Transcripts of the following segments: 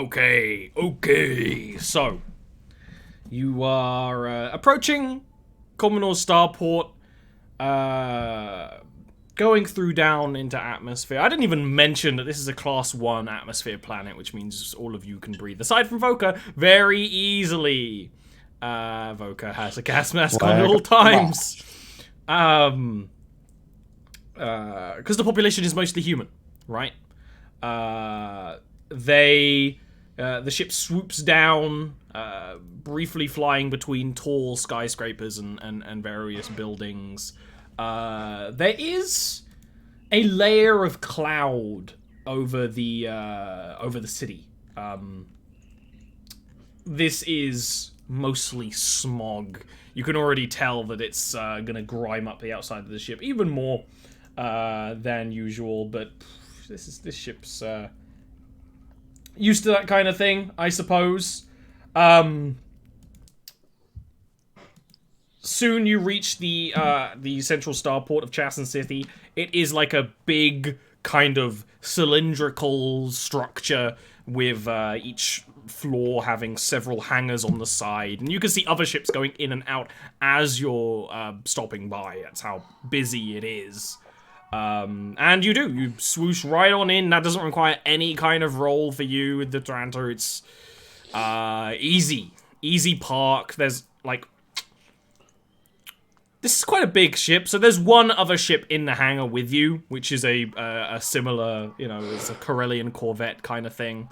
Okay. So, you are approaching Commonor's starport, going through down into atmosphere. I didn't even mention that this is a Class 1 atmosphere planet, which means all of you can breathe. Aside from Voka, very easily. Voka has a gas mask on at all times. Because the population is mostly human, right? The ship swoops down, briefly flying between tall skyscrapers and various buildings. There is a layer of cloud over the city. This is mostly smog. You can already tell that it's gonna grime up the outside of the ship even more than usual. But this ship's used to that kind of thing, I suppose. Soon you reach the central starport of Chasen City. It is like a big kind of cylindrical structure with each floor having several hangars on the side, and you can see other ships going in and out as you're stopping by. That's how busy it is. And you swoosh right on in. That doesn't require any kind of roll for you with the Thranta. It's easy park. There's like, this is quite a big ship, so there's one other ship in the hangar with you, which is a similar, it's a Corellian corvette kind of thing.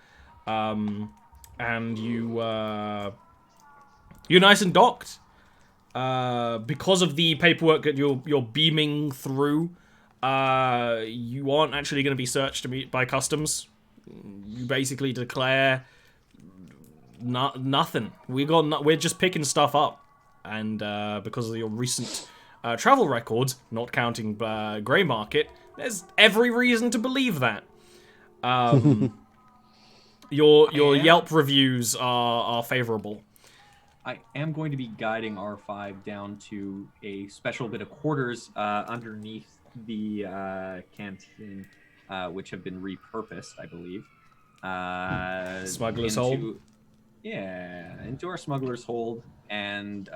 And you're nice and docked. Because of the paperwork that you're beaming through, you aren't actually going to be searched by customs. You basically declare nothing. We're just picking stuff up, and because of your recent travel records, not counting Grey Market, there's every reason to believe that. Your Yelp reviews are favorable. I am going to be guiding R5 down to a special bit of quarters underneath the canteen, which have been repurposed, I believe. Smuggler's hold? Yeah, into our smuggler's hold, and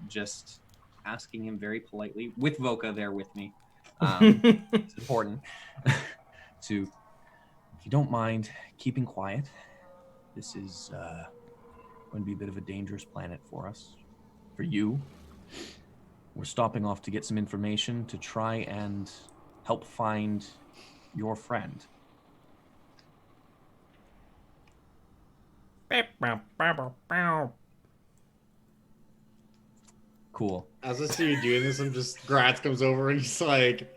just asking him very politely, with Voka there with me. It's important to, if you don't mind, keeping quiet. This is going to be a bit of a dangerous planet for us. For you. We're stopping off to get some information to try and help find your friend. Cool. As I see you doing this, Gratz comes over and he's like,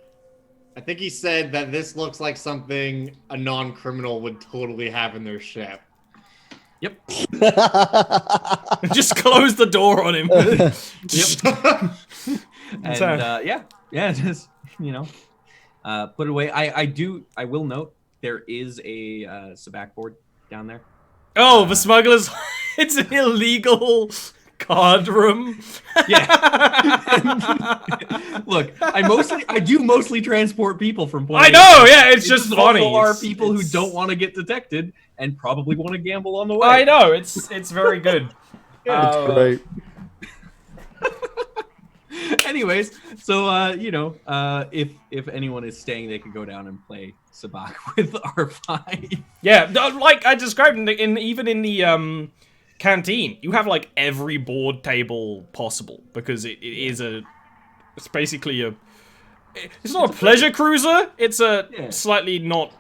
I think he said that this looks like something a non-criminal would totally have in their ship. Yep. Just close the door on him. Yep. And just put it away. I will note there is a sabac board down there. Oh, the smugglers! It's an illegal card room. Yeah. Look, I do mostly transport people from point. I know. Yeah, it's just funny. There are people who don't want to get detected and probably want to gamble on the way. I know. It's very good. It's great. Anyways, so if anyone is staying, they could go down and play Sabak with R5. Yeah, like I described even in the canteen, you have like every board table possible because it's basically it's not a pleasure cruiser. It's a slightly not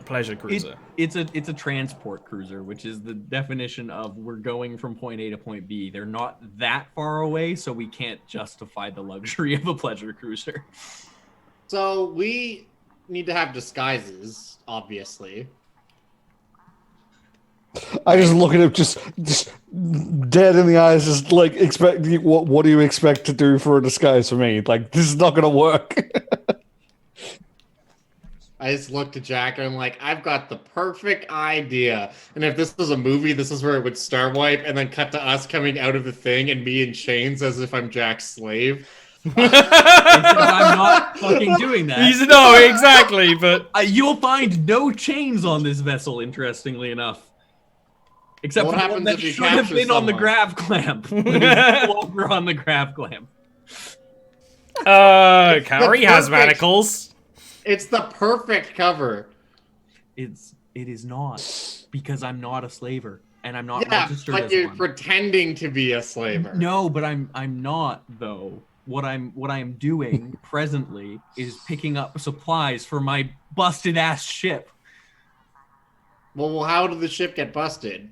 pleasure cruiser. It's a transport cruiser, which is the definition of we're going from point A to point B. They're not that far away, so we can't justify the luxury of a pleasure cruiser. So we need to have disguises, obviously. I just look at him, just dead in the eyes, just like expecting. What do you expect to do for a disguise for me? Like, this is not gonna work. I just looked at Jack and I'm like, I've got the perfect idea. And if this was a movie, this is where it would star wipe and then cut to us coming out of the thing and me in chains as if I'm Jack's slave. I'm not fucking doing that. No, exactly, but you'll find no chains on this vessel, interestingly enough. Except What for the happens one that if you should have capture been on the someone? grav clamp. But is no longer on the grav clamp. Carrie has perfect- manacles. It's the perfect cover. It is not, because I'm not a slaver, and I'm not Yeah, registered but as you're one. pretending to be a slaver. No, but I'm not though. What I am doing presently is picking up supplies for my busted ass ship. Well, how did the ship get busted?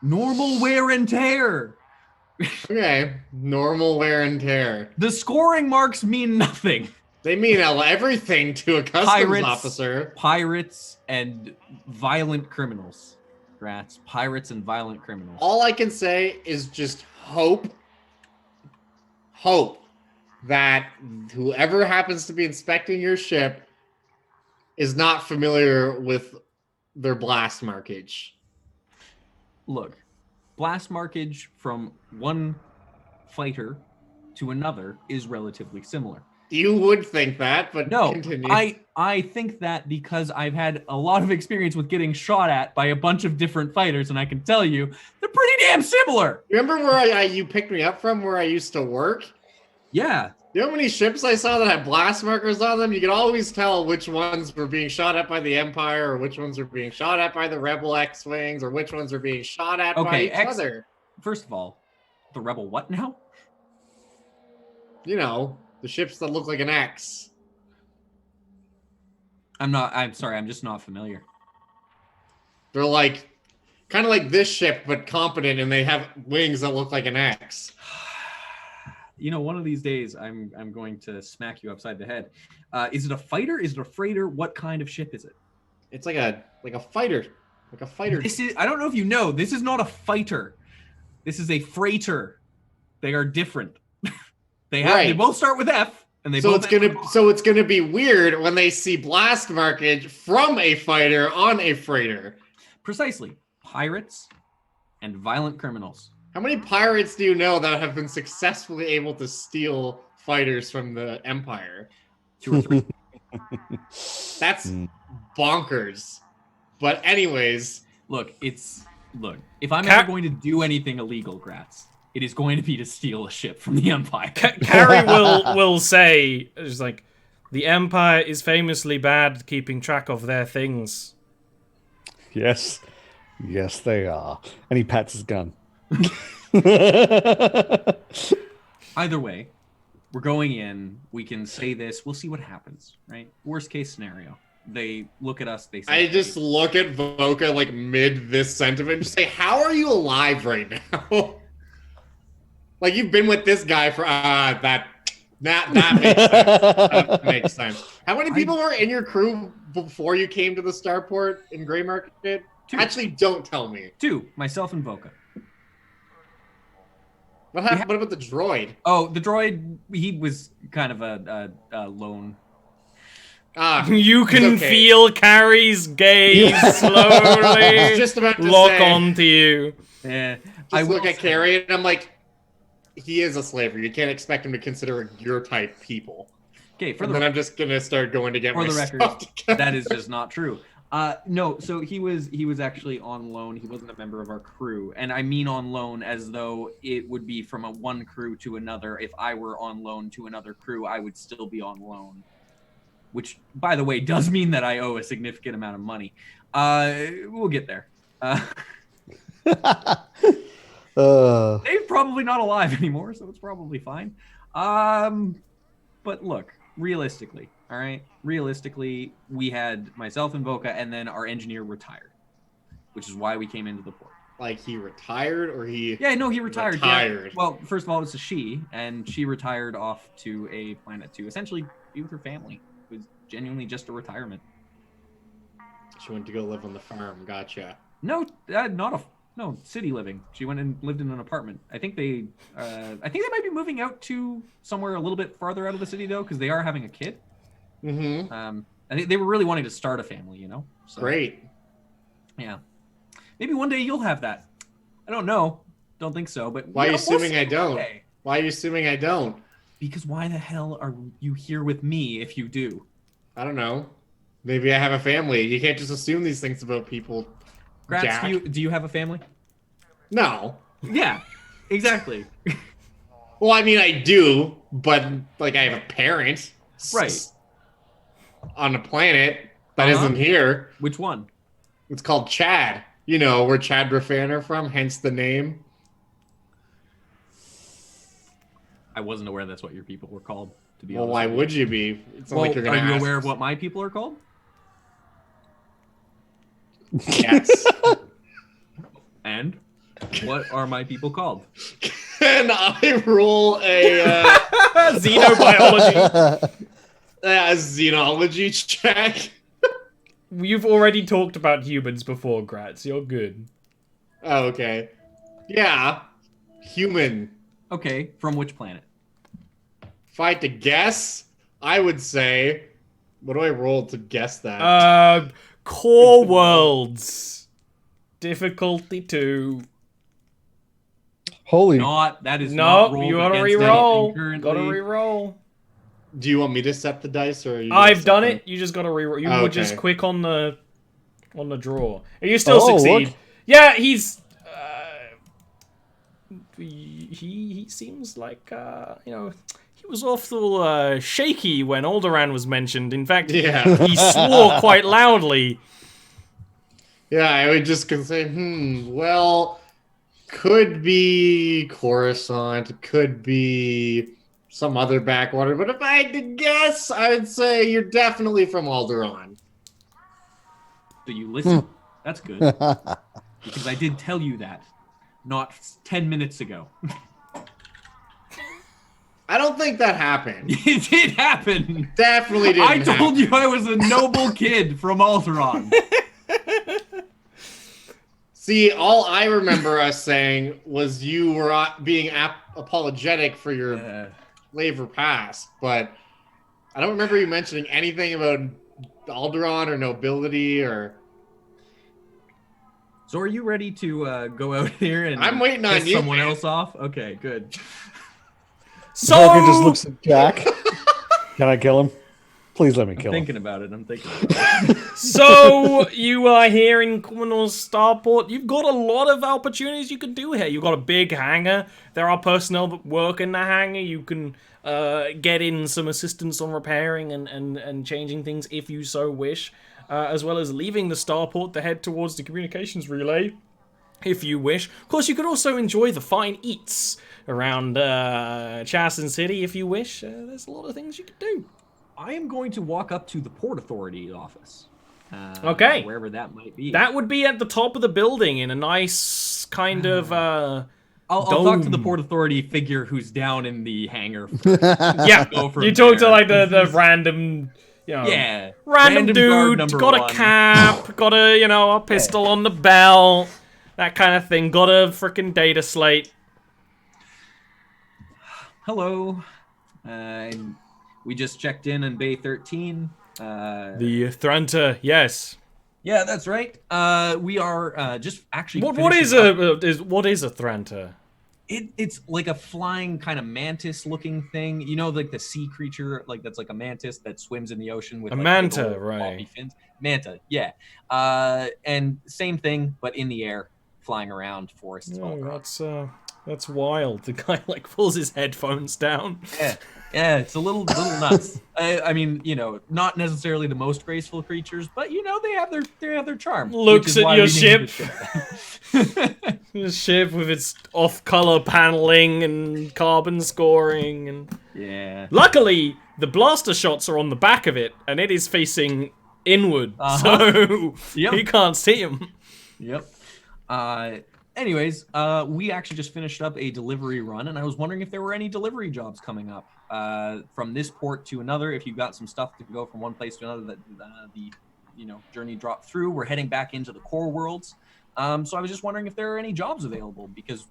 Normal wear and tear. Okay, normal wear and tear. The scoring marks mean nothing. They mean everything to a customs officer. Pirates and violent criminals. Rats, pirates and violent criminals. All I can say is just hope that whoever happens to be inspecting your ship is not familiar with their blast markage. Look, blast markage from one fighter to another is relatively similar. You would think that, but No, continue. I think that because I've had a lot of experience with getting shot at by a bunch of different fighters, and I can tell you, they're pretty damn similar. Remember where you picked me up from, where I used to work? Yeah. You know how many ships I saw that had blast markers on them? You could always tell which ones were being shot at by the Empire, or which ones were being shot at by the Rebel X-Wings, or which ones were being shot at by each other. First of all, the Rebel what now? You know, the ships that look like an X. I'm sorry, I'm just not familiar. They're like, kind of like this ship, but competent, and they have wings that look like an X. You know, one of these days, I'm going to smack you upside the head. Is it a fighter? Is it a freighter? What kind of ship is it? It's like a fighter. Like a fighter. I don't know if you know, this is not a fighter. This is a freighter. They are different. They both start with F, and so it's gonna be weird when they see blast markage from a fighter on a freighter. Precisely. Pirates and violent criminals. How many pirates do you know that have been successfully able to steal fighters from the Empire? 2 or 3. That's bonkers. But anyways, Look, if I'm ever going to do anything illegal, Gratz, it is going to be to steal a ship from the Empire. Carrie will say, it's like, the Empire is famously bad at keeping track of their things. Yes. Yes, they are. And he pats his gun. Either way, we're going in. We can say this. We'll see what happens, right? Worst case scenario. They look at us. They say, I just look at Voka like mid this sentiment and just say, how are you alive right now? Like, you've been with this guy for that makes sense. That makes sense. How many people were in your crew before you came to the starport in Grey Market? 2. Actually, don't tell me. 2, myself and Voka. What happened? What about the droid? Oh, the droid, he was kind of a lone. You can okay. feel Carrie's gaze slowly Just about to lock say, onto you. Yeah, I look at Carrie and I'm like, he is a slaver. You can't expect him to consider your type people. Okay, And then I'm just gonna start going to get for my the stuff record, together. that is just not true. No, so he was actually on loan. He wasn't a member of our crew, and I mean on loan as though it would be from one crew to another. If I were on loan to another crew, I would still be on loan, which, by the way, does mean that I owe a significant amount of money. We'll get there. Dave's probably not alive anymore, so it's probably fine. But look, realistically, all right? Realistically, we had myself and Voka, and then our engineer retired, which is why we came into the port. Like, he retired or he... Yeah, no, he retired. Retired. Yeah. Well, first of all, it's a she, and she retired off to a planet to essentially be with her family. It was genuinely just a retirement. She went to go live on the farm. Gotcha. No, no, city living. She went and lived in an apartment. I think they might be moving out to somewhere a little bit farther out of the city though, because they are having a kid. Mm-hmm. I think they were really wanting to start a family, you know. So, Great. Yeah. Maybe one day you'll have that. I don't know. Don't think so. But Why are you assuming I don't? Someday. Why are you assuming I don't? Because why the hell are you here with me if you do? I don't know. Maybe I have a family. You can't just assume these things about people. Gratz, Jack. do you have a family? No. Yeah, exactly. Well, I mean, I do, but like I have a parent. Right. On a planet that Uh-huh. isn't here. Which one? It's called Chad. You know where Chad Rafan are from, hence the name. I wasn't aware that's what your people were called, to be Well, honest. why with would you be? It's not Well, like you're are gonna you ask. aware of what my people are called? Yes. And what are my people called? Can I roll a Xenobiology. xenology check? You've already talked about humans before, Gratz. You're good. Oh, okay. Yeah. Human. Okay, from which planet? If I had to guess, I would say. What do I roll to guess that? Core worlds. Difficulty 2. Holy. That is not No, rolled you gotta against re-roll. anything currently. Gotta re-roll. Do you want me to set the dice, or are you? I've done it. You just gotta re-roll. You Oh, would just okay. click on the draw. And you still Oh, succeed. look. Yeah, he's. He seems like he was awful shaky when Alderaan was mentioned. In fact, Yeah. he swore quite loudly. Yeah, I would just say, well, could be Coruscant, could be some other backwater, but if I had to guess, I'd say you're definitely from Alderaan. So you listen. That's good. Because I did tell you that not 10 minutes ago. I don't think that happened. It did happen. Definitely didn't I told happen. you I was a noble kid from Alderaan. See, all I remember us saying was you were being apologetic for your labor past, but I don't remember you mentioning anything about Alderaan or nobility or... So are you ready to go out here and I'm waiting on piss you, someone man. else off? Okay, good. So Vulcan just looks at Jack. Can I kill him? Please let me kill him. Thinking about it. I'm thinking about it. So you are here in Commodore's Starport. You've got a lot of opportunities you can do here. You've got a big hangar. There are personnel that work in the hangar. You can get in some assistance on repairing and changing things if you so wish, as well as leaving the Starport to head towards the communications relay if you wish. Of course, you could also enjoy the fine eats around Chasen City if you wish. There's a lot of things you can do. I am going to walk up to the Port Authority office. Okay. Wherever that might be. That would be at the top of the building in a nice kind of I'll talk to the dome. Port Authority figure who's down in the hangar. Yeah, Go from you talk to there. like the random, Yeah. random guard dude, number got one. a cap, got a pistol on the belt, that kind of thing. Got a freaking data slate. Hello. We just checked in Bay 13. The Thranta, yes. Yeah, that's right. We are just actually. What is a Thranta? It's like a flying kind of mantis-looking thing. You know, like the sea creature, like that's like a mantis that swims in the ocean with A like, manta, big old right. floppy fins. Manta, yeah. And same thing, but in the air, flying around forests. all around. That's wild. The guy like pulls his headphones down. Yeah, it's a little nuts. I mean, not necessarily the most graceful creatures, but they have their charm. Looks which is at why your we named ship. the ship. The ship with its off-color paneling and carbon scoring and. Yeah. Luckily, the blaster shots are on the back of it, and it is facing inward, so Yep. he can't see him. Yep. Anyways, we actually just finished up a delivery run, and I was wondering if there were any delivery jobs coming up from this port to another. If you've got some stuff to go from one place to another that the journey dropped through, we're heading back into the core worlds. So I was just wondering if there are any jobs available because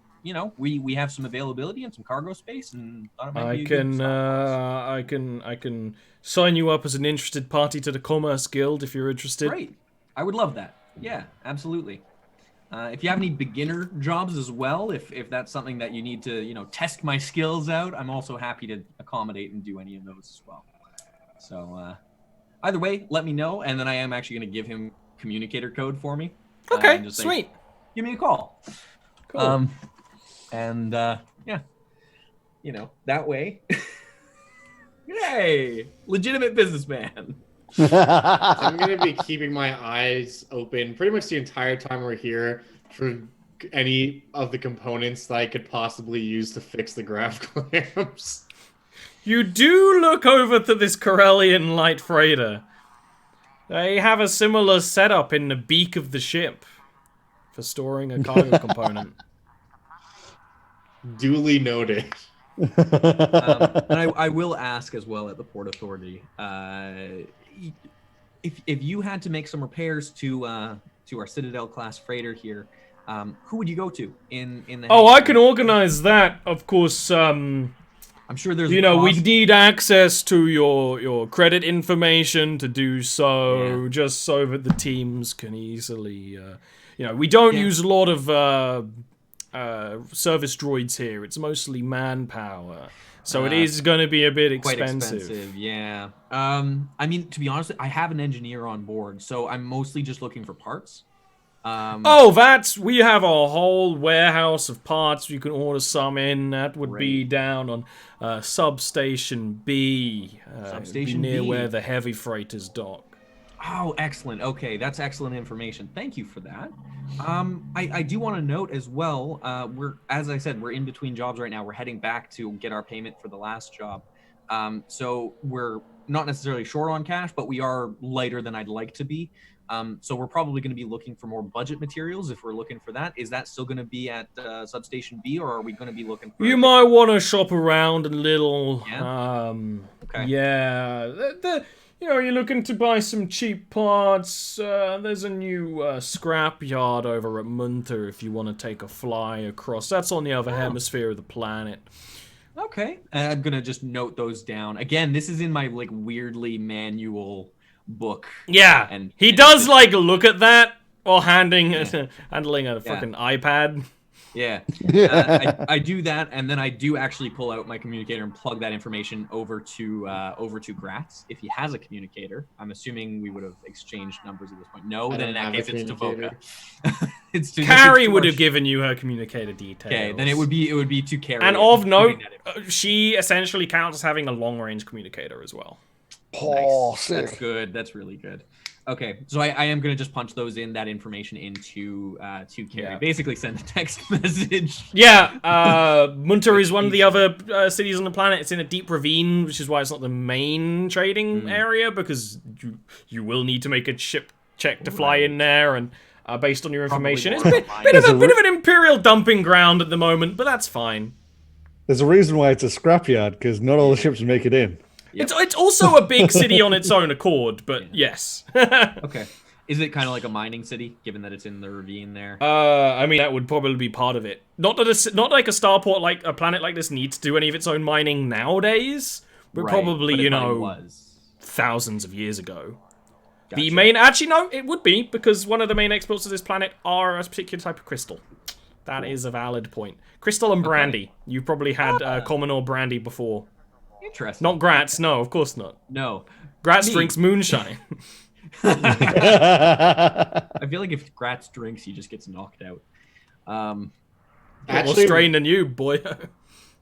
we have some availability and some cargo space, and thought it might be a good stop for us. I can sign you up as an interested party to the Commerce Guild if you're interested. Great. I would love that. Yeah, absolutely. If you have any beginner jobs as well, if that's something that you need to, test my skills out, I'm also happy to accommodate and do any of those as well. So either way, let me know, and then I am actually going to give him communicator code for me. Okay, and just say, sweet. give me a call. Cool. And yeah, you know, that way. Hey, legitimate businessman. I'm gonna be keeping my eyes open pretty much the entire time we're here for any of the components that I could possibly use to fix the grav clamps. You do look over to this Corellian light freighter. They have a similar setup in the beak of the ship for storing a cargo component. Duly noted. And I will ask as well at the Port Authority, if you had to make some repairs to our Citadel class freighter here, who would you go to in the? Oh, I can organize that. Of course, I'm sure there's. we need access to your credit information to do so, just so that the teams can easily. We don't use a lot of service droids here. It's mostly manpower, so it is going to be a bit expensive. Quite expensive, yeah. I mean, to be honest, I have an engineer on board, so I'm mostly just looking for parts. We have a whole warehouse of parts. You can order some in. That would be down on Substation B. Substation near B. where the heavy freighters dock. Oh, excellent. Okay, that's excellent information. Thank you for that. I do want to note as well, as I said, we're in between jobs right now. We're heading back to get our payment for the last job. So we're not necessarily short on cash, but we are lighter than I'd like to be. So we're probably going to be looking for more budget materials if we're looking for that. Is that still going to be at Substation B, or are we going to be looking for... You might want to shop around a little. Yeah? Okay. Yeah. You're looking to buy some cheap parts. There's a new scrap yard over at Munter if you want to take a fly across. That's on the other hemisphere of the planet. Okay. I'm going to just note those down. Again, this is in my weirdly manual book. Yeah, and he does look at that while handling a fucking iPad. Yeah, I do that, and then I do actually pull out my communicator and plug that information over to Gratz if he has a communicator. I'm assuming we would have exchanged numbers at this point. No, then in that case it's to Voka. Carrie would have given you her communicator details. Okay, then it would be to Carrie. And of note, she essentially counts as having a long range communicator as well. Oh, nice. sick. That's good. That's really good. Okay, so I am going to just punch that information into to Carrie. Yeah. Basically send a text message. Yeah, Munter is one of the other cities on the planet. It's in a deep ravine, which is why it's not the main trading area, because you will need to make a ship check to fly in there, and based on your information, it's a bit of an Imperial dumping ground at the moment, but that's fine. There's a reason why it's a scrapyard, because not all the ships make it in. Yep. It's also a big city on its own accord, but yes. Okay. Is it kind of like a mining city, given that it's in the ravine there? I mean, that would probably be part of it. Not like a starport, like a planet like this, needs to do any of its own mining nowadays, but probably, thousands of years ago. Gotcha. The main... Actually, no, it would be, because one of the main exports of this planet are a particular type of crystal. That is a valid point. Crystal and brandy. Okay. You've probably had common or brandy before. Interesting. Not Gratz, no, of course not. No. Gratz drinks moonshine. I feel like if Gratz drinks, he just gets knocked out. More strain than you, boy.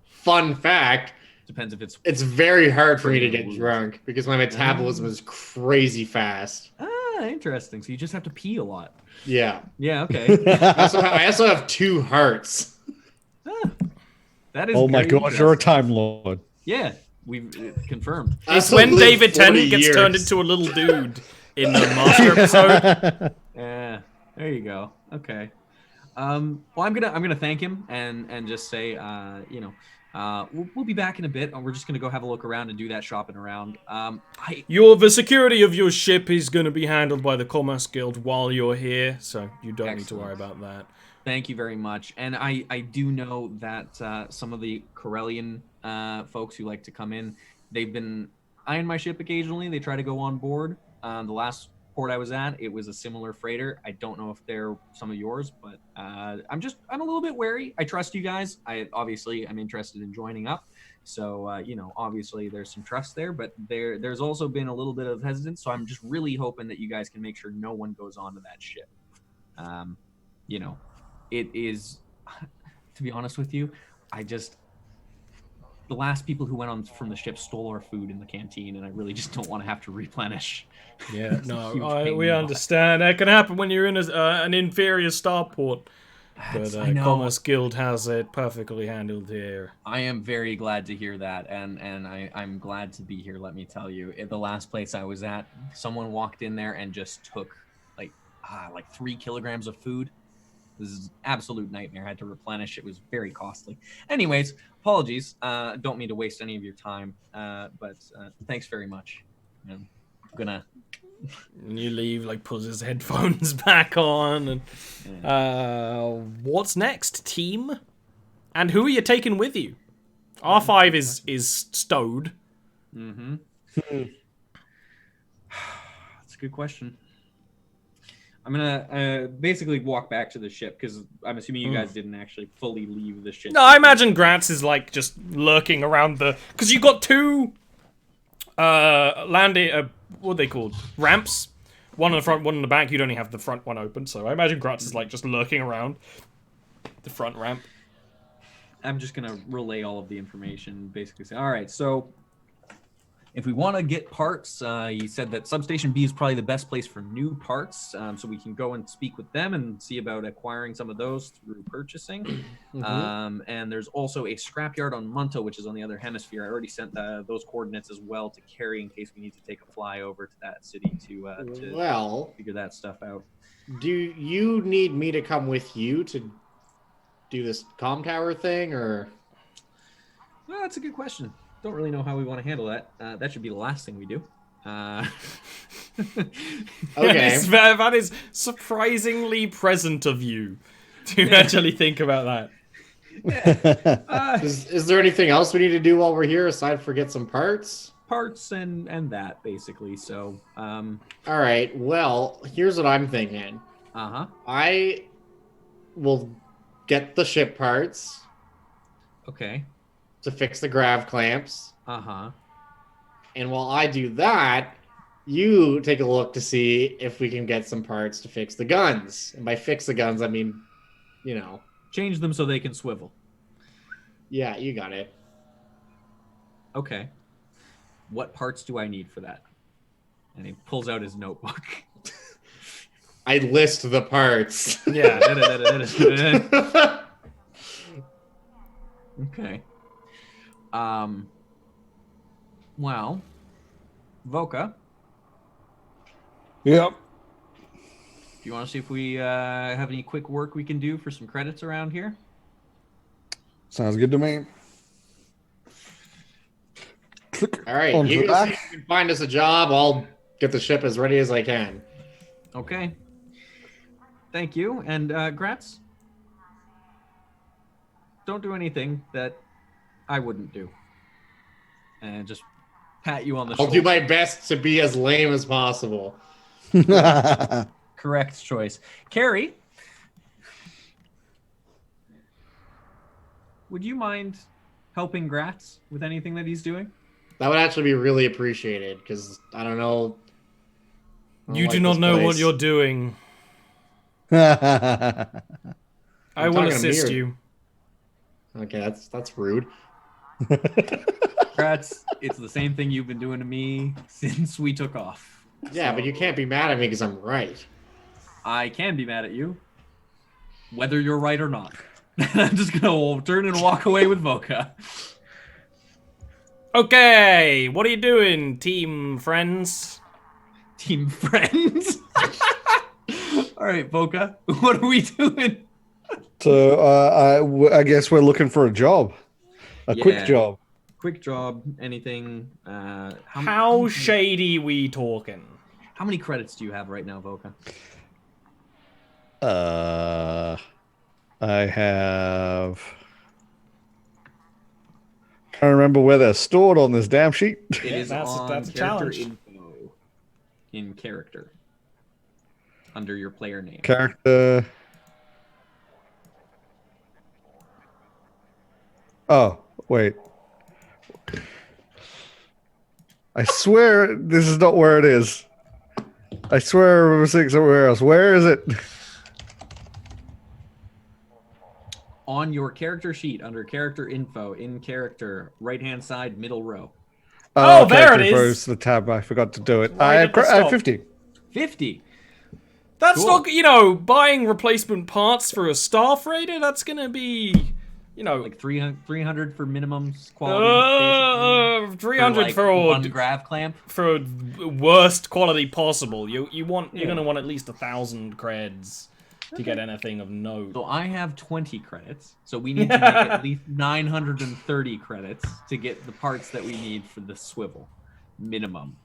Fun fact. Depends if it's very hard for me to get drunk because my metabolism is crazy fast. Ah, interesting. So you just have to pee a lot. Yeah. Yeah, okay. I also have 2 hearts. That is oh my god, you're a Time Lord. Yeah, we've confirmed. It's when David Tennant gets turned into a little dude in the Master episode. Yeah, there you go. Okay. Well, I'm gonna thank him and just say, we'll be back in a bit. We're just gonna go have a look around and do that shopping around. The security of your ship is gonna be handled by the Commerce Guild while you're here, so you don't need to worry about that. Thank you very much. And I do know that some of the Corellian folks who like to come in, they've been eyeing my ship occasionally. They try to go on board. The last port I was at, it was a similar freighter. I don't know if they're some of yours, but I'm a little bit wary. I trust you guys. I'm interested in joining up. So, obviously there's some trust there, but there's also been a little bit of hesitance. So I'm just really hoping that you guys can make sure no one goes onto that ship. You know, it is. To be honest with you, the last people who went on from the ship stole our food in the canteen, and I really just don't want to have to replenish. Yeah, It's a no, huge pain in we the butt. understand. That can happen when you're in an inferior starport. But I know. Commerce Guild has it perfectly handled here. I am very glad to hear that, and I'm glad to be here. Let me tell you, at the last place I was at, someone walked in there and just took like 3 kilograms of food. This is an absolute nightmare. I had to replenish. It was very costly. Anyways, apologies. Don't mean to waste any of your time, but thanks very much. I'm gonna. And you leave, like, pulls his headphones back on. And what's next, team? And who are you taking with you? R5 is stowed. Mm-hmm. That's a good question. I'm gonna basically walk back to the ship because I'm assuming you guys didn't actually fully leave the ship. No, I imagine Gratz is, like, just lurking around the... Because you got two landing... what are they called? Ramps. One in the front, one in the back. You'd only have the front one open, so I imagine Gratz is, like, just lurking around the front ramp. I'm just gonna relay all of the information, basically say, all right, so if we want to get parts, he said that Substation B is probably the best place for new parts, so we can go and speak with them and see about acquiring some of those through purchasing. And there's also a scrapyard on Munto, which is on the other hemisphere. I already sent those coordinates as well to Carrie in case we need to take a fly over to that city to Well, figure that stuff out. do you need me to come with you to do this comm tower thing, or? Well, that's a good question. Don't really know how we want to handle that. That should be the last thing we do. Okay. That is surprisingly present of you to actually think about that. Is there anything else we need to do while we're here aside for get some parts? Parts and that, basically. So, All right. Well, here's what I'm thinking. uh-huh. I will get the ship parts Okay. to fix the grav clamps. Uh-huh. And while I do that, you take a look to see if we can get some parts to fix the guns. And by fix the guns, I mean, you know. Change them so they can swivel. Yeah, you got it. Okay. What parts do I need for that? And he pulls out his notebook. I list the parts. Yeah. Okay. Well, Voka, Yep. do you want to see if we have any quick work we can do for some credits around here? Sounds good to me. Click All right, onto you the guys back. can find us a job. I'll get the ship as ready as I can. Okay. Thank you. And Gratz, don't do anything that I wouldn't do. And just pat you on the I'll shoulder. do my best to be as lame as possible. Correct choice. Carrie, would you mind helping Gratz with anything that he's doing? That would actually be really appreciated because I don't know. I don't You like do not this know what place. you're doing. I'm I will talking to me assist or- you. Okay, that's rude. Gratz, it's the same thing you've been doing to me since we took off. Yeah, but you can't be mad at me because I'm right. I can be mad at you, whether you're right or not. I'm just gonna turn and walk away with Voka. Okay, what are you doing, team friends? Team friends. All right, Voka, what are we doing? So I guess we're looking for a job, a Yeah. quick job. Quick job, anything. How shady we talking? How many credits do you have right now, Voka? I have. Trying to remember where they're stored on this damn sheet. It Yeah, is that's a on challenge. character info in character under your player name. Character. Oh, wait. I swear this is not where it is. I swear I was seeing somewhere else. Where is it? on your character sheet under character info in character right hand side middle row. Oh, there it character is. info the tab. I forgot to do it. Right I at the have top. 50. 50. That's Cool. not, buying replacement parts for a Staff Raider, that's gonna be, Like 300 for minimum quality. 300 like for one grav clamp. for worst quality possible. You're gonna want at least 1,000 creds to get anything of note. So I have 20 credits. So we need to make at least 930 credits to get the parts that we need for the swivel. Minimum.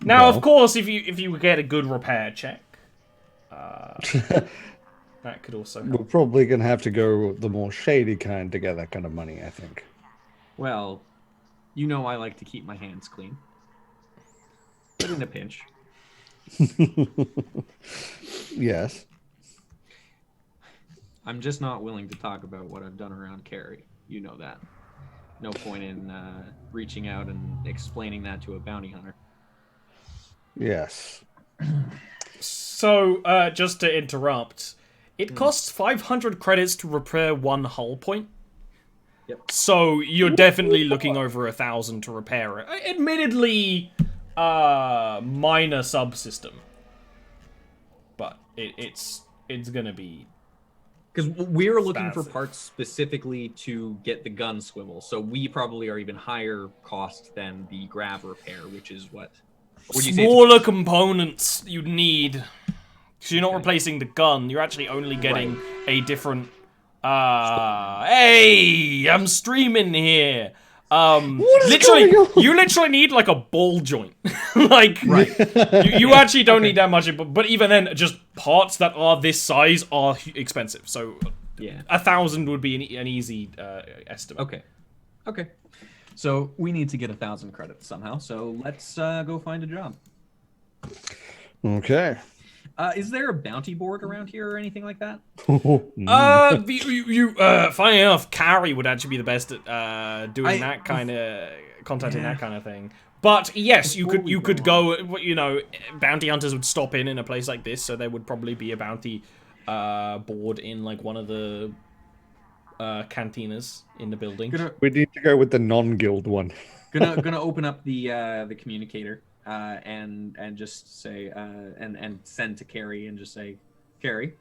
Now, Well. of course, if you get a good repair check, that could also help. We're probably going to have to go the more shady kind to get that kind of money, I think. Well, I like to keep my hands clean. But in a pinch. Yes. I'm just not willing to talk about what I've done around Carrie. You know that. No point in reaching out and explaining that to a bounty hunter. Yes. So, just to interrupt, it costs 500 credits to repair one hull point. Yep. So you're definitely looking over 1,000 to repair it. Admittedly, minor subsystem, but it's gonna be. Because we're looking for Expensive. parts specifically to get the gun swivel, so we probably are even higher cost than the grav repair, which is what. Would you say it's- Smaller components you'd need. So you're not replacing the gun, you're actually only getting a different hey, I'm streaming here. Literally, you literally need like a ball joint. Like, you actually don't need that much, but even then, just parts that are this size are expensive. So, Yeah. 1,000 would be an easy estimate. Okay. So we need to get 1,000 credits somehow. So let's go find a job. Okay. Is there a bounty board around here or anything like that? Funny enough, Carrie would actually be the best at doing that kind of contacting that kind of thing. But yes, you could go. Bounty hunters would stop in a place like this, so there would probably be a bounty board in like one of the cantinas in the building. We need to go with the non-guild one. Gonna open up the communicator and just say and send to Carrie and just say, Carrie.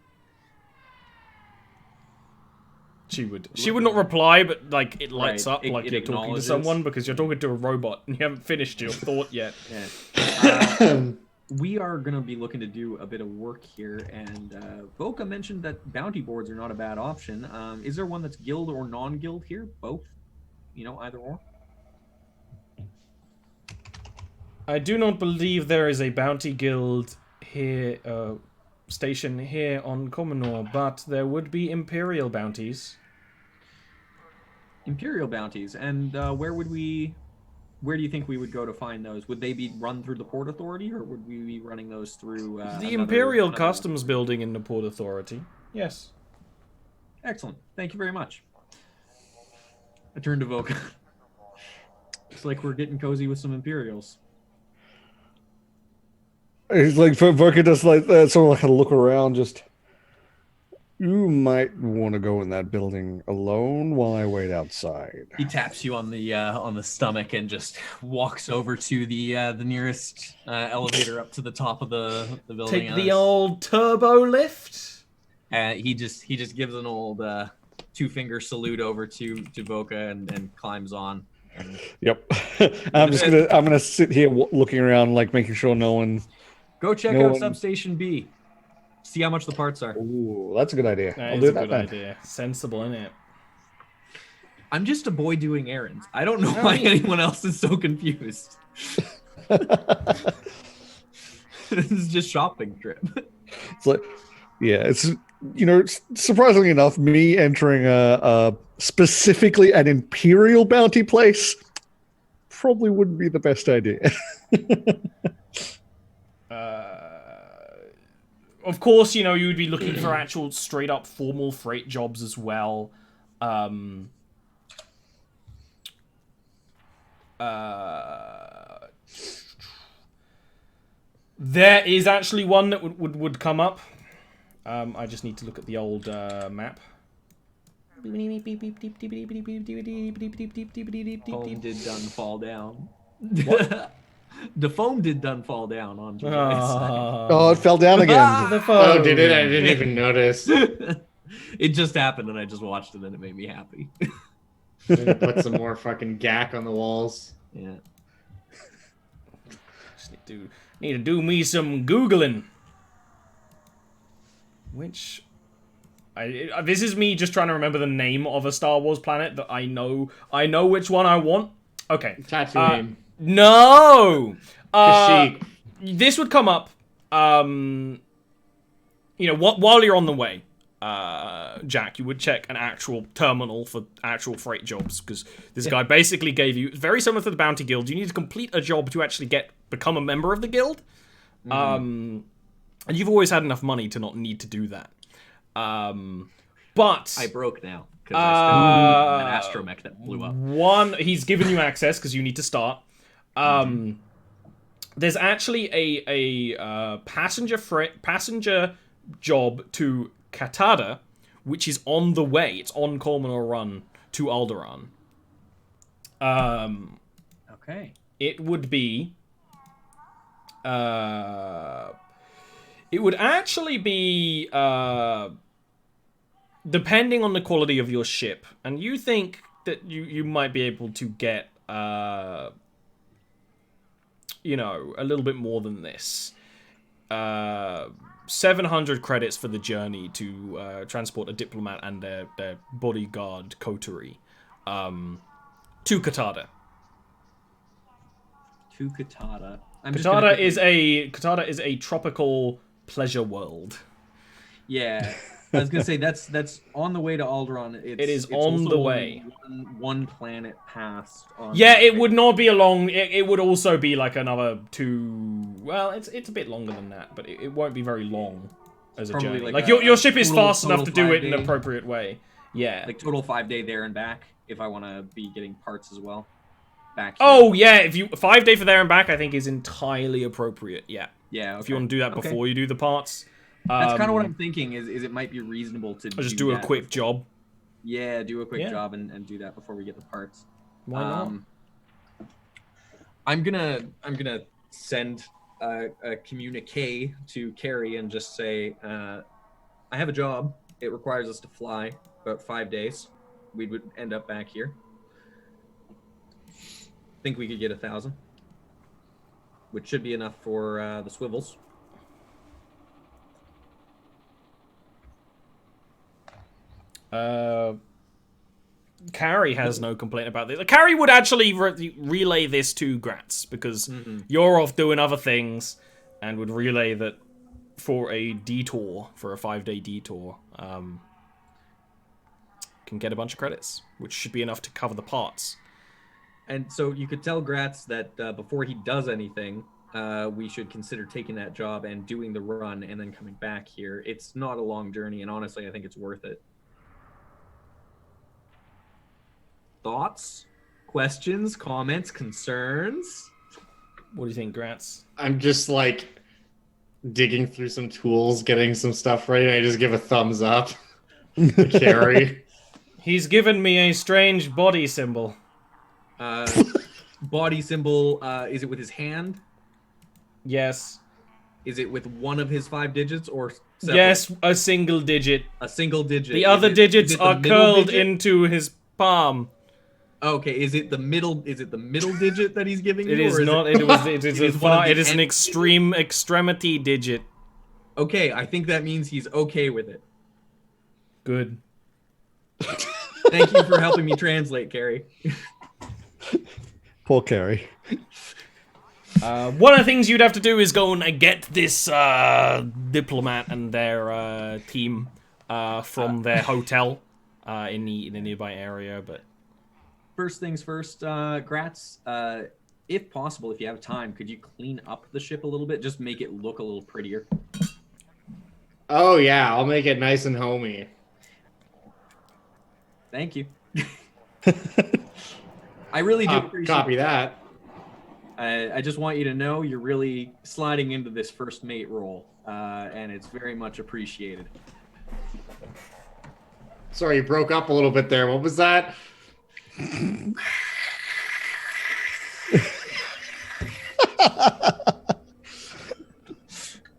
She would not reply, but like it lights Right, up it like you're talking to acknowledges. someone because you're talking to a robot and you haven't finished your thought yet. Yeah. We are going to be looking to do a bit of work here, and Voka mentioned that bounty boards are not a bad option. Is there one that's guild or non-guild here? Both? Either or? I do not believe there is a bounty guild here, station here on Commonor, but there would be Imperial bounties. Imperial bounties. And where do you think we would go to find those? Would they be run through the Port Authority, or would we be running those through The Imperial Customs building in the Port Authority. Yes. Excellent. Thank you very much. I turn to Voka. Looks like we're getting cozy with some Imperials. It's like Voka does like sort of like a look around. Just you might want to go in that building alone while I wait outside. He taps you on the stomach and just walks over to the nearest elevator up to the top of the building. Take the old turbo lift. He just gives an old 2-finger salute over to Voka and climbs on. Yep. I'm gonna sit here looking around, like making sure no one. Go check No out one- Substation B. See how much the parts are. Ooh, that's a good idea. That I'll is do a that good then. idea. Sensible, innit? I'm just a boy doing errands. I don't know why anyone else is so confused. This is just shopping trip. It's like, yeah, it's surprisingly enough, me entering a specifically an Imperial bounty place probably wouldn't be the best idea. Of course, you would be looking for actual straight up formal freight jobs as well. There is actually one that would come up. I just need to look at the old map. Foam did done fall down. What? The foam did done fall down on July's Oh, it fell down again. The phone. Oh, did it? I didn't even notice. side. It just happened, and I just watched it, and it made me happy. Put some more fucking gack on the walls. Yeah. Just need to do me some googling. This is me just trying to remember the name of a Star Wars planet that I know which one I want. Okay. Tatooine. No. Kashyyyk. This would come up. While you're on the way, Jack, you would check an actual terminal for actual freight jobs because this guy basically gave you very similar to the Bounty Guild. You need to complete a job to actually become a member of the guild. And you've always had enough money to not need to do that. But I broke now because I spent an astromech that blew up. He's given you access because you need to start. There's actually a passenger job to Katada, which is on the way. It's on Colmanor Run to Alderaan. Okay. It would be. It would actually be. Depending on the quality of your ship, and you think that you might be able to get a little bit more than this. 700 credits for the journey to transport a diplomat and their bodyguard coterie to Katada. To Katada. Katada is a tropical pleasure world. Yeah. I was gonna say that's on the way to Alderaan. It is on the way. One planet past. Yeah, it would not be a long. It would also be like another 2. Well, it's a bit longer than that, but it won't be very long as a Probably journey. like your ship is total fast enough to do it in an 5-day. appropriate way. Yeah. Like total 5-day there and back. If I want to be getting parts as well. Back. Oh yeah, if you 5-day for there and back, I think is entirely appropriate. Yeah. Yeah. Okay. If you want to do that before you do the parts. That's kind of what I'm thinking. Is it might be reasonable to just do a quick job. Yeah, do a quick job and do that before we get the parts. Why not? I'm gonna send a communique to Carrie and just say, I have a job. It requires us to fly about 5 days. We would end up back here. Think we could get 1,000, which should be enough for the swivels. Carrie has no complaint about this. Carrie would actually relay this to Gratz because you're off doing other things, and would relay that for a 5-day detour, can get a bunch of credits, which should be enough to cover the parts. And so you could tell Gratz that before he does anything, we should consider taking that job and doing the run and then coming back here. It's not a long journey, and honestly, I think it's worth it. Thoughts, questions, comments, concerns? What do you think, Gratz? I'm just like digging through some tools, getting some stuff ready, and I just give a thumbs up to Carrie. He's given me a strange body symbol. Body symbol, is it with his hand? Yes. Is it with one of his 5 digits or several? Yes, a single digit. A single digit. The other digits are curled into his palm. Okay, is it the middle digit that he's giving you? It is not. It is an extreme extremity digit. Okay, I think that means he's okay with it. Good. Thank you for helping me translate, Carrie. Poor Carrie. One of the things you'd have to do is go and get this diplomat and their team from their hotel in the nearby area. But first things first, Gratz, if possible, if you have time, could you clean up the ship a little bit? Just make it look a little prettier. Oh yeah, I'll make it nice and homey. Thank you. I really do appreciate Copy that. I just want you to know you're really sliding into this first mate role. and it's very much appreciated. Sorry, you broke up a little bit there. What was that?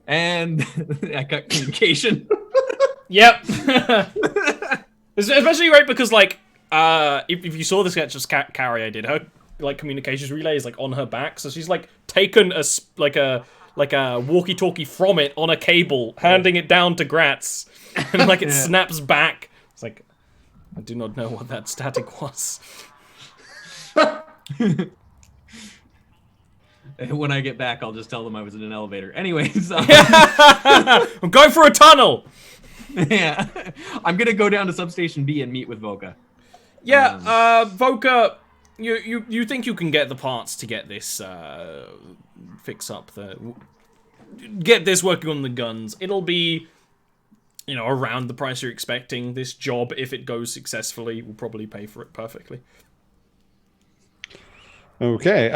And I got communication. Yep. Especially right because like if you saw the sketch of Carrie I did, her like communications relay is like on her back, so she's like taken a walkie-talkie from it on a cable, handing it down to Gratz, and like it snaps back. It's like, I do not know what that static was. When I get back, I'll just tell them I was in an elevator. Anyways, I'm going for a tunnel. Yeah, I'm gonna go down to substation B and meet with Voka. Yeah, Voka, you think you can get the parts to get this get this working on the guns? It'll be, you know, around the price you're expecting. This job, if it goes successfully, will probably pay for it perfectly. Okay.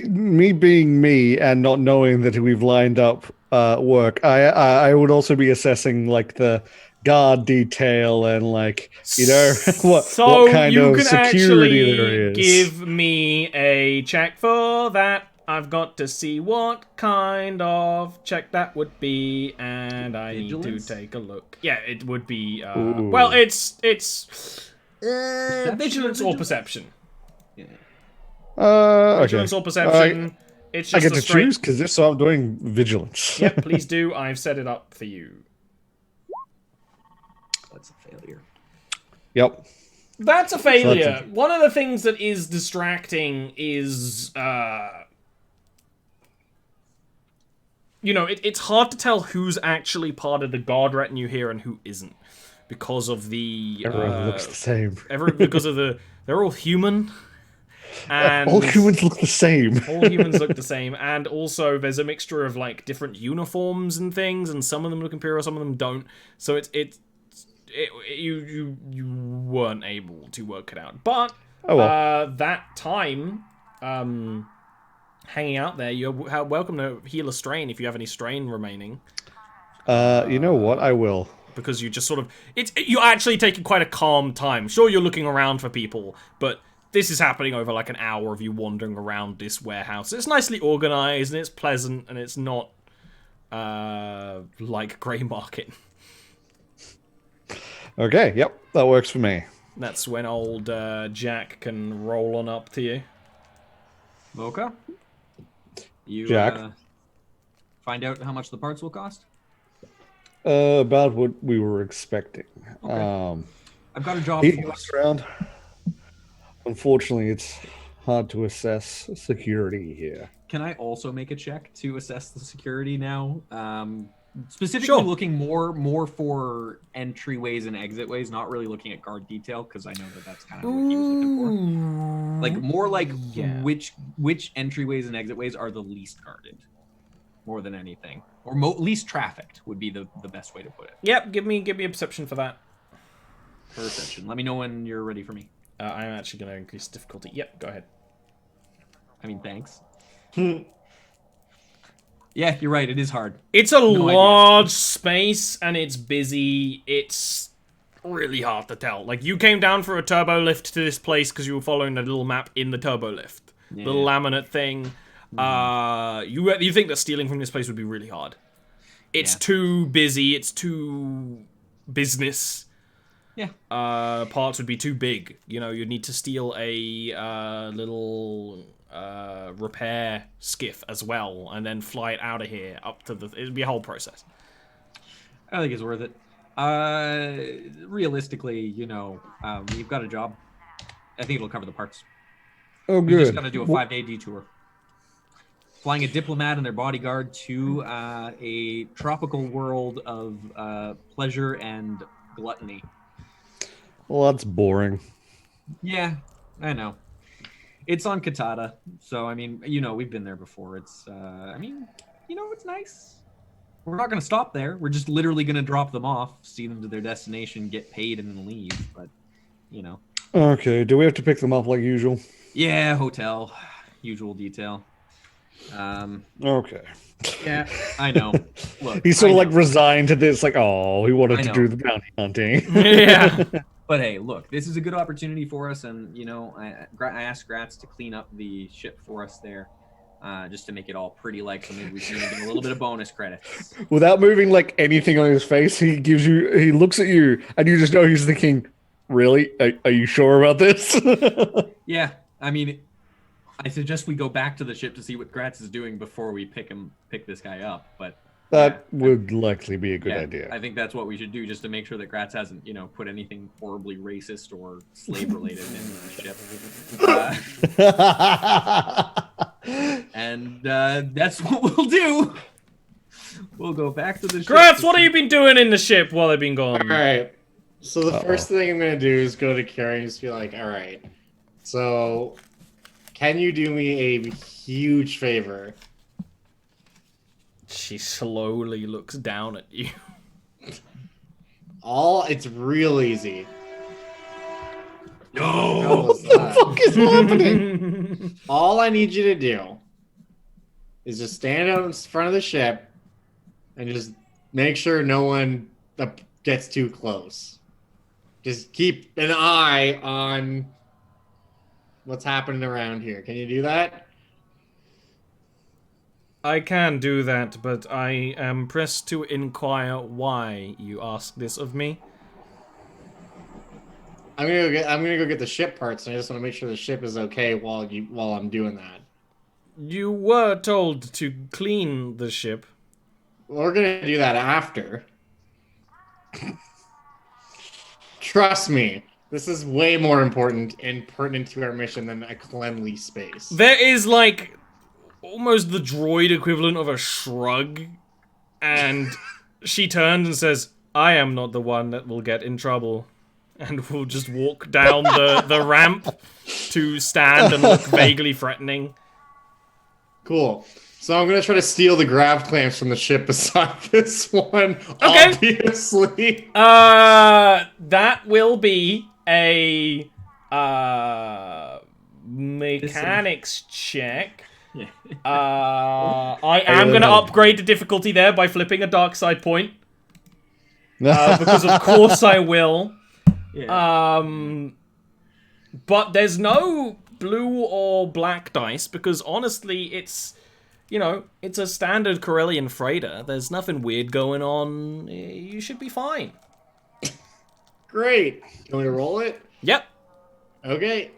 Me being me and not knowing that we've lined up work, I would also be assessing like the guard detail and like, you know, what kind of security there is. Give me a check for that. I've got to see what kind of check that would be, and I Vigilance? need to take a look. Yeah, it would be. Well, it's vigilance or perception. Yeah. Vigilance or perception. It's just I get a to straight... choose because if so, I'm doing vigilance. Yep, please do. I've set it up for you. That's a failure. Yep. That's a failure. One of the things that is distracting is, you know, it's hard to tell who's actually part of the guard retinue here and who isn't, because of the Everyone looks the same. They're all human. And all humans look the same. All humans look the same, and also there's a mixture of like different uniforms and things, and some of them look imperial, some of them don't. So you weren't able to work it out. But that time, hanging out there, you're welcome to heal a strain if you have any strain remaining. You know what? I will. Because you just sort of you're actually taking quite a calm time. Sure, you're looking around for people, but this is happening over like an hour of you wandering around this warehouse. It's nicely organized and it's pleasant and it's not like Grey Market. Okay, yep, that works for me. That's when old Jack can roll on up to you. Voka? You Jack? Find out how much the parts will cost? About what we were expecting. Okay. I've got a job for us. Around. Unfortunately, it's hard to assess security here. Can I also make a check to assess the security now? Specifically looking more for entryways and exitways, not really looking at guard detail, because I know that's kind of what he was looking for. Like more like which entryways and exitways are the least guarded, more than anything, or least trafficked would be the best way to put it. Yep, give me a perception for that. Perception. Let me know when you're ready for me. I'm actually going to increase difficulty. Yep, go ahead. I mean, thanks. Yeah, you're right. It is hard. It's a large space, and it's busy. It's really hard to tell. Like, you came down for a turbo lift to this place because you were following the little map in the turbo lift. Yeah. The laminate thing. You think that stealing from this place would be really hard. It's too busy. It's too business. Yeah. Parts would be too big. You know, you'd need to steal a little repair skiff as well, and then fly it out of here up to the. It'd be a whole process. I think it's worth it. Realistically, you know, you've got a job. I think it'll cover the parts. Oh, good. You just got to do a 5-day detour. Flying a diplomat and their bodyguard to a tropical world of pleasure and gluttony. Well, that's boring. Yeah, I know. It's on Katata, so I mean, you know, we've been there before. It's, I mean, you know, it's nice. We're not going to stop there. We're just literally going to drop them off, see them to their destination, get paid, and then leave. But, you know. Okay, do we have to pick them up like usual? Yeah, hotel, usual detail. Okay. Yeah, I know. Look, He's sort I of know. like resigned to this, like, oh, he wanted I to know. do the bounty hunting. Yeah. But hey, look, this is a good opportunity for us, and you know, I asked Gratz to clean up the ship for us there, just to make it all pretty, like, so maybe we can even get a little bit of bonus credits. Without moving like anything on his face, he looks at you, and you just know he's thinking, "Really? Are you sure about this?" Yeah, I mean, I suggest we go back to the ship to see what Gratz is doing before we pick this guy up. But That yeah, would likely be a good yeah, idea. I think that's what we should do, just to make sure that Gratz hasn't, you know, put anything horribly racist or slave related in the ship. And that's what we'll do. We'll go back to the ship. Gratz, what have you been doing in the ship while I've been gone? All right. So the first thing I'm gonna do is go to Carrie and just be like, all right. So, can you do me a huge favor? She slowly looks down at you. It's real easy. No. What the fuck is happening? All I need you to do is just stand out in front of the ship and just make sure no one gets too close. Just keep an eye on what's happening around here. Can you do that? I can do that, but I am pressed to inquire why you ask this of me. I'm gonna go get the ship parts, and I just want to make sure the ship is okay while I'm doing that. You were told to clean the ship. We're gonna do that after. Trust me, this is way more important and pertinent to our mission than a cleanly space. There is, like, almost the droid equivalent of a shrug, and she turns and says, I am not the one that will get in trouble. And will just walk down the ramp to stand and look vaguely threatening. Cool. So I'm gonna try to steal the grav clamps from the ship beside this one. Okay. Obviously. That will be a mechanics check. Yeah. I am gonna upgrade the difficulty there by flipping a dark side point. Because of course I will. Yeah. But there's no blue or black dice because honestly, it's, you know, it's a standard Corellian freighter. There's nothing weird going on. You should be fine. Great. You want me to roll it? Yep. Okay.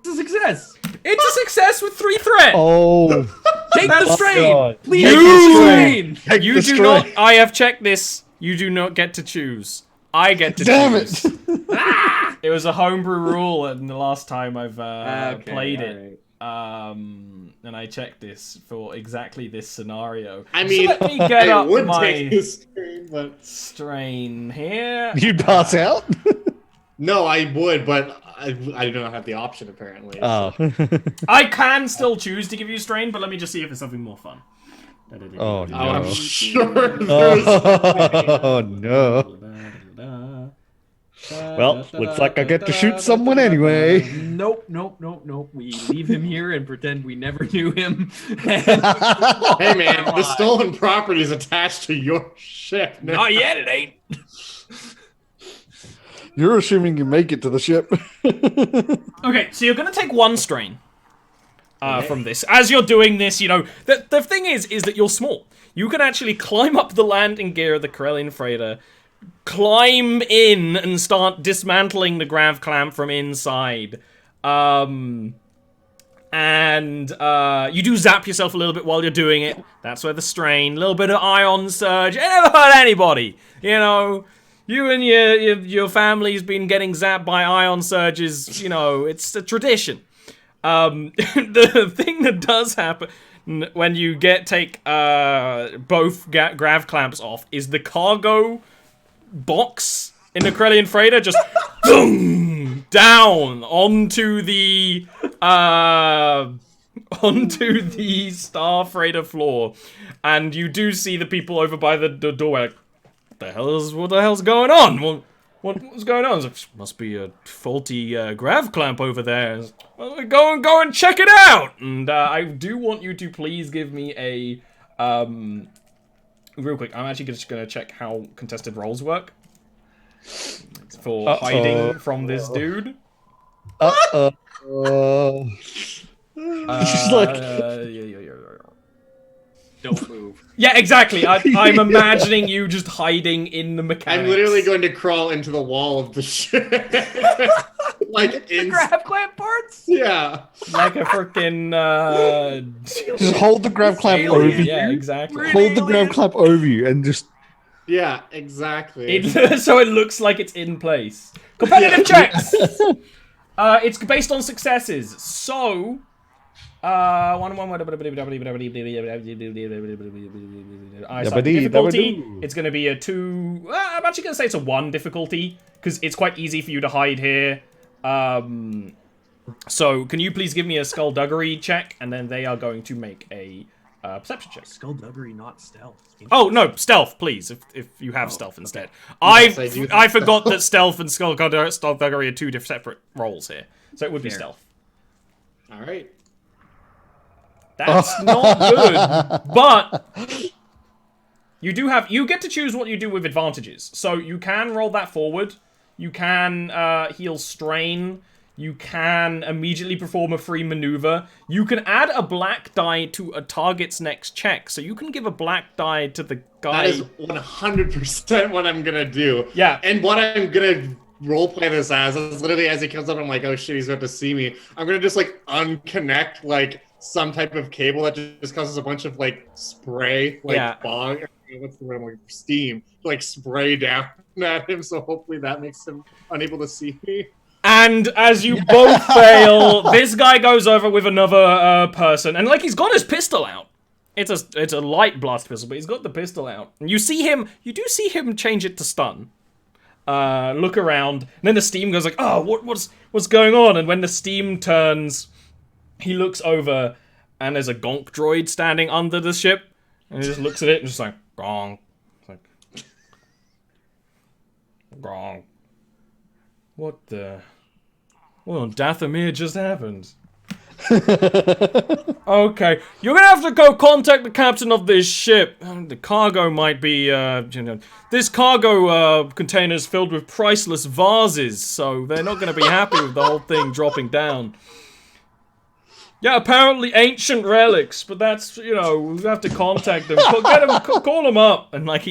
It's a success. It's a success with 3 threat. Oh, Take the strain. God. Please You- take the strain. Take You the do strain. not. I have checked this. You do not get to choose. I get to Damn choose. it! It was a homebrew rule, and the last time I've Okay, played all it, and I checked this for exactly this scenario. I mean, so let me get I up would my take this stream, but strain here. You'd pass out. no, I would, but I do not have the option apparently. Oh. I can still choose to give you strain, but let me just see if it's something more fun. Oh, Oh, I'm no. sure there's. Oh no. Well, looks like I get to shoot someone anyway. Nope. We leave him here and pretend we never knew him. Hey man, the stolen property is attached to your ship. now. Not yet, it ain't. You're assuming you make it to the ship. Okay, so you're gonna take 1 strain from this. As you're doing this, you know, the thing is that you're small. You can actually climb up the landing gear of the Corellian freighter, climb in and start dismantling the grav clamp from inside. And you do zap yourself a little bit while you're doing it. That's where the strain, a little bit of ion surge. It never hurt anybody, you know. You and your family's been getting zapped by ion surges, you know, it's a tradition. The thing that does happen when you take both grav clamps off is the cargo box in the Corellian freighter just boom, down onto the star freighter floor, and you do see the people over by the doorway like, what the hell's going on? Well, What's going on? Like, must be a faulty grav clamp over there. Well, go and check it out. And I do want you to please give me a real quick. I'm actually just gonna check how contested rolls work for hiding from this dude. She's like, Don't move. Yeah, exactly. I'm imagining you just hiding in the mechanics. I'm literally going to crawl into the wall of the ship. Like The grab clamp parts? Yeah. like a freaking just hold the grab clamp alien. over you. Yeah, exactly. Hold the grab clamp over you and just. Yeah, exactly. So it looks like it's in place. Competitive checks. It's based on successes. So, difficulty. It's going to be a 2. I'm actually going to say it's a 1 difficulty because it's quite easy for you to hide here. So, can you please give me a skullduggery check, and then they are going to make a perception check. Skullduggery, not stealth. Oh no, stealth, please. If you have stealth instead, Yes, I do. I forgot that stealth and skullduggery are 2 separate roles here, so it would be Fair. stealth. All right. That's not good, but you get to choose what you do with advantages. So you can roll that forward. You can heal strain. You can immediately perform a free maneuver. You can add a black die to a target's next check. So you can give a black die to the guy. That is 100% what I'm gonna do. Yeah. And what I'm gonna roleplay this as is literally as he comes up, I'm like, oh shit, he's about to see me. I'm gonna just like unconnect like some type of cable that just causes a bunch of like spray, like fog. What's the word? Like steam, like spray down at him. So hopefully that makes him unable to see me. And as you both fail, this guy goes over with another person, and like he's got his pistol out. It's a light blast pistol, but he's got the pistol out. And you do see him change it to stun. Look around, and then the steam goes like, oh, what's going on? And when the steam turns, he looks over, and there's a gonk droid standing under the ship, and he just looks at it and just like, gong. It's like, gong. What on Dathomir just happened? Okay, you're gonna have to go contact the captain of this ship. The cargo might be, this cargo container's filled with priceless vases, so they're not gonna be happy with the whole thing dropping down. Yeah, apparently ancient relics, but that's, we have to contact them. Call them up. And like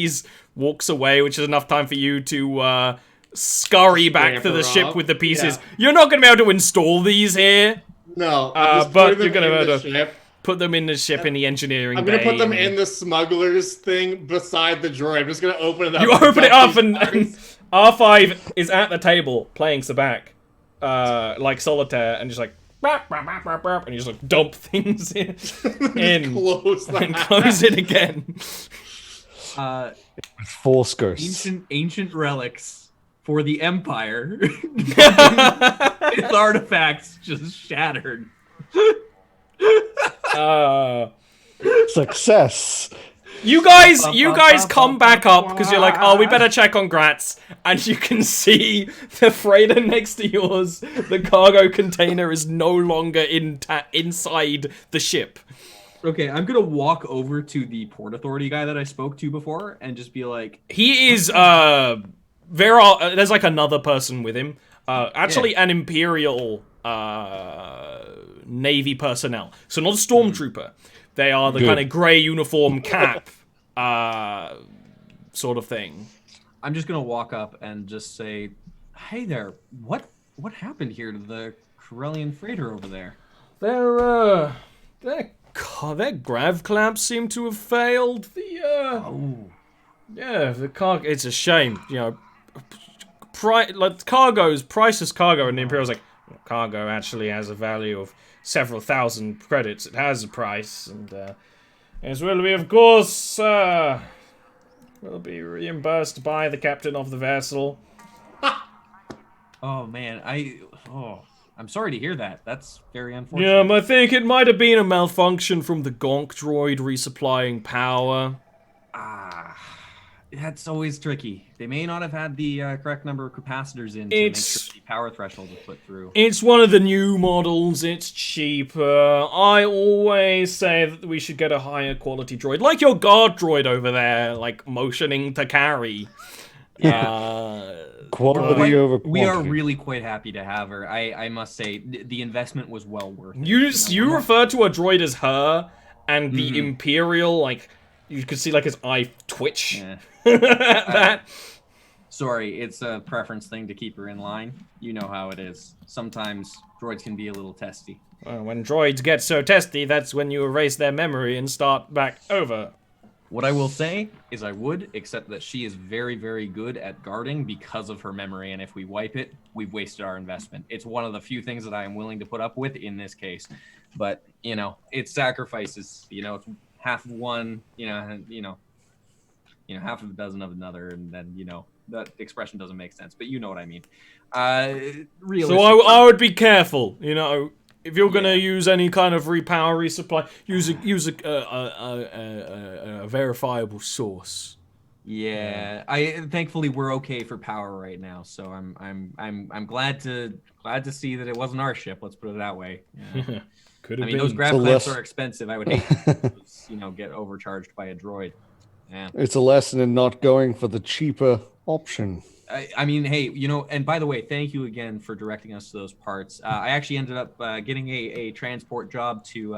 walks away, which is enough time for you to scurry back to the ship with the pieces. Yeah. You're not going to be able to install these here. No, but you're going to be able to put them in the ship in the engineering I'm going to put them in the smuggler's thing beside the droid. I'm just going to open it up. You open it up and R5 is at the table playing Sabak, like solitaire, and just like, and you just like dump things in and close it again. Force ghosts. Ancient relics for the Empire. Its artifacts just shattered. Success. You guys come back up because you're like, oh, we better check on Gratz, and you can see the freighter next to yours. The cargo container is no longer inside the ship. Okay, I'm gonna walk over to the Port Authority guy that I spoke to before and just be like, he is there's like another person with him. Actually, an Imperial Navy personnel, so not a stormtrooper. They are the kind of grey uniform cap, sort of thing. I'm just gonna walk up and just say, "Hey there, what happened here to the Corellian freighter over there?" Their grav clamps seem to have failed. The cargo. It's a shame, priceless cargo, and the Imperial's like, cargo actually has a value of several thousand credits. It has a price, and as will be, of course, will be reimbursed by the captain of the vessel. Oh man, I'm sorry to hear that. That's very unfortunate. Yeah, I think it might have been a malfunction from the gonk droid resupplying power. That's always tricky. They may not have had the correct number of capacitors in to make sure the power threshold is put through. It's one of the new models. It's cheaper. I always say that we should get a higher quality droid, like your guard droid over there, like motioning to carry. Quality over quantity. We are really quite happy to have her. I must say, the investment was well worth it. You refer to a droid as her, and the Imperial, like, you could see like his eye twitch. Yeah. That. Sorry, it's a preference thing to keep her in line. You know how it is. Sometimes droids can be a little testy. Well, when droids get so testy, that's when you erase their memory and start back over. What I will say is I would, except that she is very, very good at guarding because of her memory, and if we wipe it, we've wasted our investment. It's one of the few things that I am willing to put up with in this case. But, you know, it's sacrifices. You know, it's half of one, half of a dozen of another, and then, you know, that expression doesn't make sense, but you know what I mean. So I would be careful, you know. If you're gonna use any kind of repower resupply, use a verifiable source. Yeah, thankfully we're okay for power right now, so I'm glad to see that it wasn't our ship. Let's put it that way. Yeah. Could have been. Those grav clamps are expensive. I would hate to get overcharged by a droid. Yeah. It's a lesson in not going for the cheaper option. I mean, hey, you know, and by the way, thank you again for directing us to those parts. I actually ended up getting a transport job to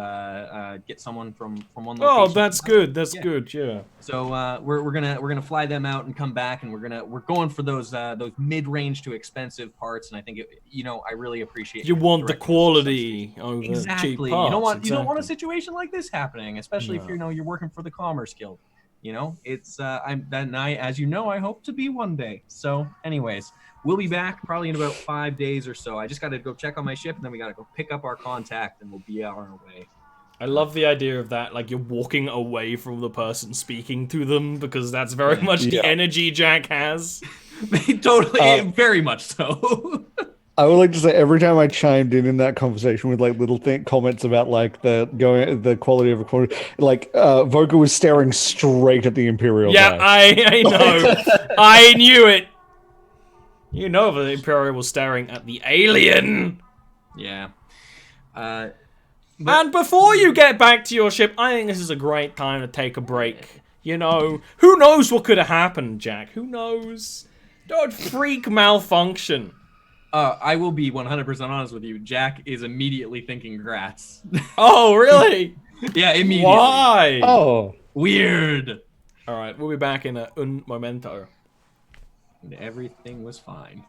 get someone from one location. Oh, that's good. That's good. Yeah. So we're gonna fly them out and come back, and we're going for those mid-range to expensive parts. And I think I really appreciate. You want the quality over exactly. cheap parts. You don't want a situation like this happening, especially if you're working for the Commerce Guild. You know, it's as you know, I hope to be one day. So anyways, we'll be back probably in about 5 days or so. I just got to go check on my ship, and then we got to go pick up our contact, and we'll be on our way. I love the idea of that, like you're walking away from the person speaking to them, because that's very much the energy Jack has. Totally, very much so. I would like to say every time I chimed in that conversation with like little comments about like the quality of recording, like Voka was staring straight at the Imperial. Yeah, I know. I knew it. You know the Imperial was staring at the alien. Yeah. And before you get back to your ship, I think this is a great time to take a break. You know, who knows what could have happened, Jack? Who knows? Don't freak malfunction. I will be 100% honest with you. Jack is immediately thinking grats. Oh, really? Yeah, immediately. Why? Oh. Weird. All right, we'll be back in un momento. And everything was fine.